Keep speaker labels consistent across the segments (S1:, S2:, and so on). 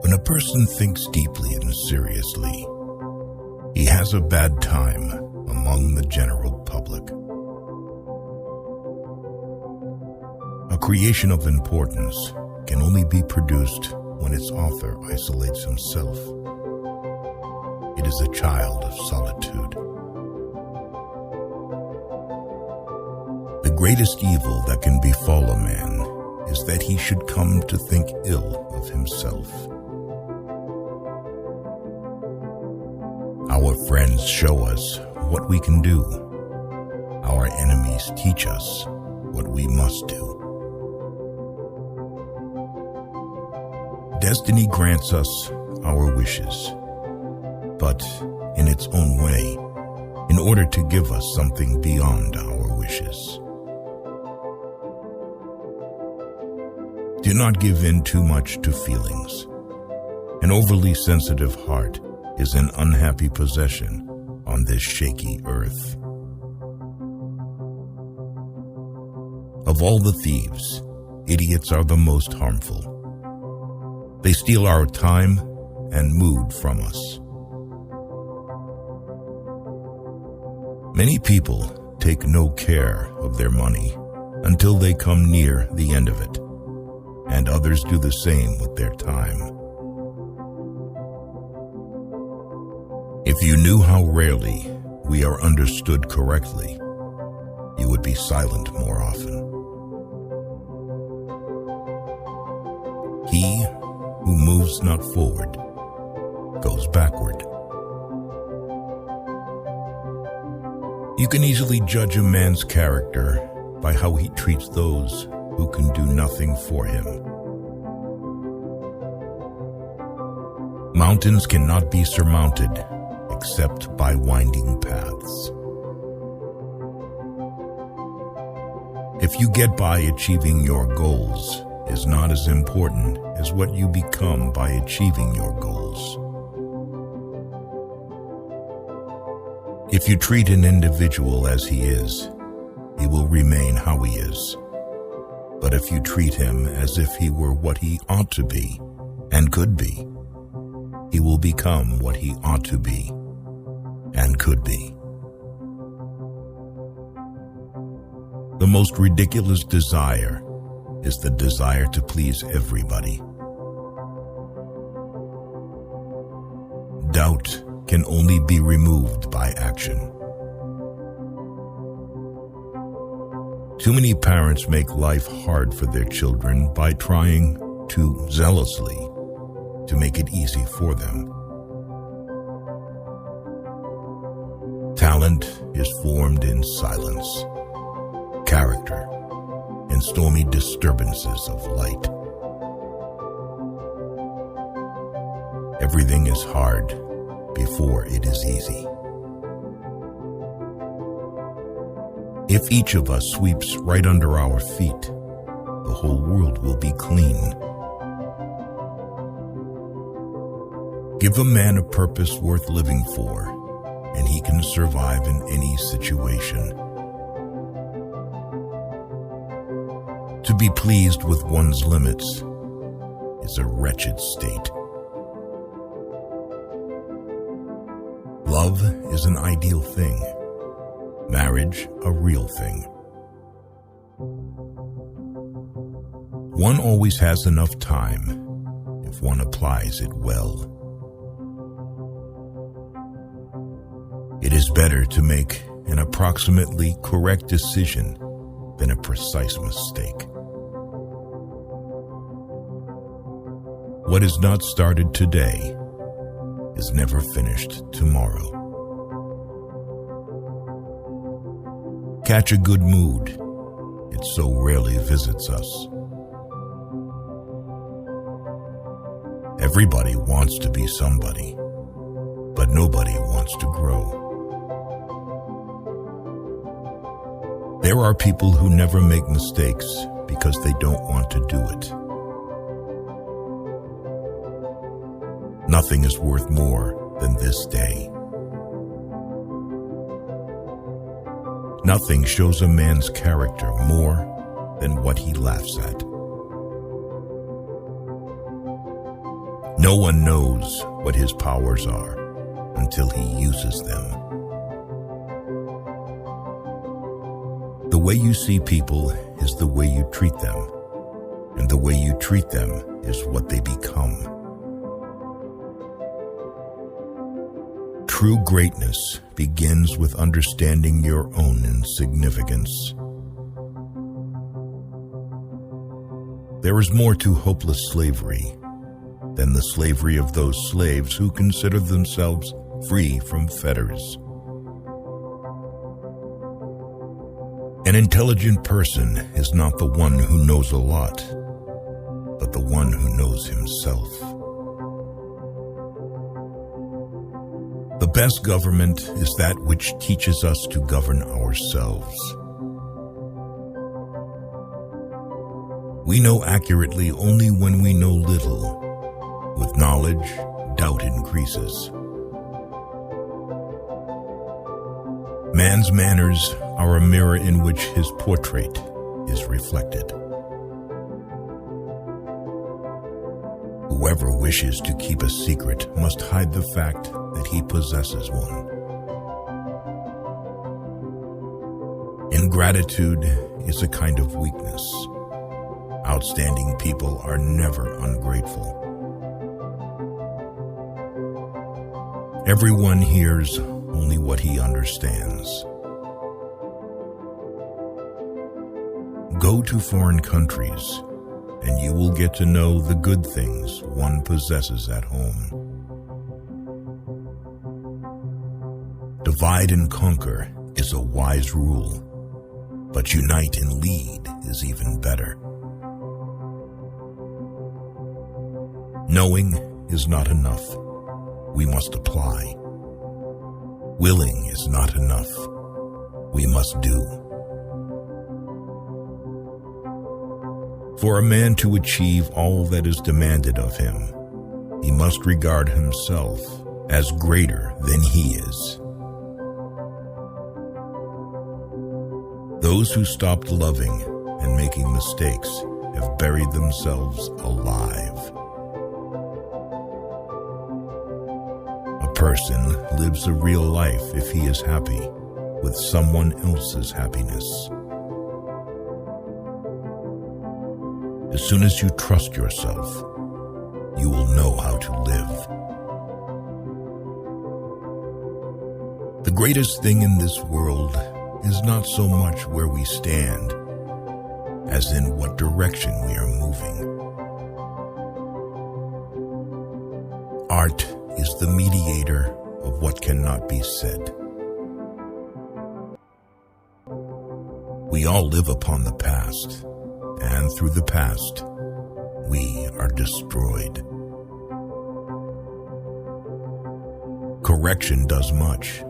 S1: When a person thinks deeply and seriously, he has a bad time among the general public. A creation of importance can only be produced when its author isolates himself. It is a child of solitude. The greatest evil that can befall a man is that he should come to think ill of himself. Our friends show us what we can do. Our enemies teach us what we must do. Destiny grants us our wishes, but in its own way, in order to give us something beyond our wishes. Do not give in too much to feelings. An overly sensitive heart is an unhappy possession on this shaky earth. Of all the thieves, idiots are the most harmful. They steal our time and mood from us. Many people take no care of their money until they come near the end of it, and others do the same with their time. If you knew how rarely we are understood correctly, you would be silent more often. He who moves not forward goes backward. You can easily judge a man's character by how he treats those who can do nothing for him. Mountains cannot be surmounted except by winding paths. If you get by achieving your goals is not as important as what you become by achieving your goals. If you treat an individual as he is, he will remain how he is. But if you treat him as if he were what he ought to be and could be, he will become what he ought to be and could be. The most ridiculous desire is the desire to please everybody. Doubt can only be removed by action. Too many parents make life hard for their children by trying too zealously to make it easy for them. Talent is formed in silence, character in stormy disturbances of light. Everything is hard before it is easy. If each of us sweeps right under our feet, the whole world will be clean. Give a man a purpose worth living for, and he can survive in any situation. To be pleased with one's limits is a wretched state. Love is an ideal thing, marriage a real thing. One always has enough time if one applies it well. It is better to make an approximately correct decision than a precise mistake. What is not started today is never finished tomorrow. Catch a good mood. It so rarely visits us. Everybody wants to be somebody, but nobody wants to grow. There are people who never make mistakes because they don't want to do it. Nothing is worth more than this day. Nothing shows a man's character more than what he laughs at. No one knows what his powers are until he uses them. The way you see people is the way you treat them, and the way you treat them is what they become. True greatness begins with understanding your own insignificance. There is more to hopeless slavery than the slavery of those slaves who consider themselves free from fetters. An intelligent person is not the one who knows a lot, but the one who knows himself. The best government is that which teaches us to govern ourselves. We know accurately only when we know little. With knowledge, doubt increases. Man's manners are a mirror in which his portrait is reflected. Whoever wishes to keep a secret must hide the fact that he possesses one. Ingratitude is a kind of weakness. Outstanding people are never ungrateful. Everyone hears only what he understands. Go to foreign countries, and you will get to know the good things one possesses at home. Divide and conquer is a wise rule, but unite and lead is even better. Knowing is not enough. We must apply. Willing is not enough. We must do. For a man to achieve all that is demanded of him, he must regard himself as greater than he is. Those who stopped loving and making mistakes have buried themselves alive. A person lives a real life if he is happy with someone else's happiness. As soon as you trust yourself, you will know how to live. The greatest thing in this world is not so much where we stand, as in what direction we are moving. Art is the mediator of what cannot be said. We all live upon the past, and through the past, we are destroyed. Correction does much,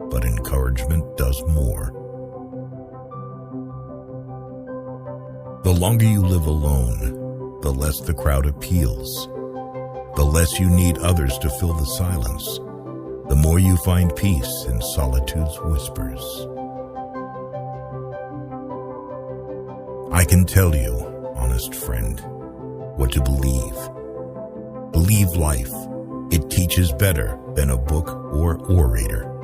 S1: but encouragement does more. The longer you live alone, the less the crowd appeals. The less you need others to fill the silence, the more you find peace in solitude's whispers. I can tell you, honest friend, what to believe. Believe life. It teaches better than a book or orator.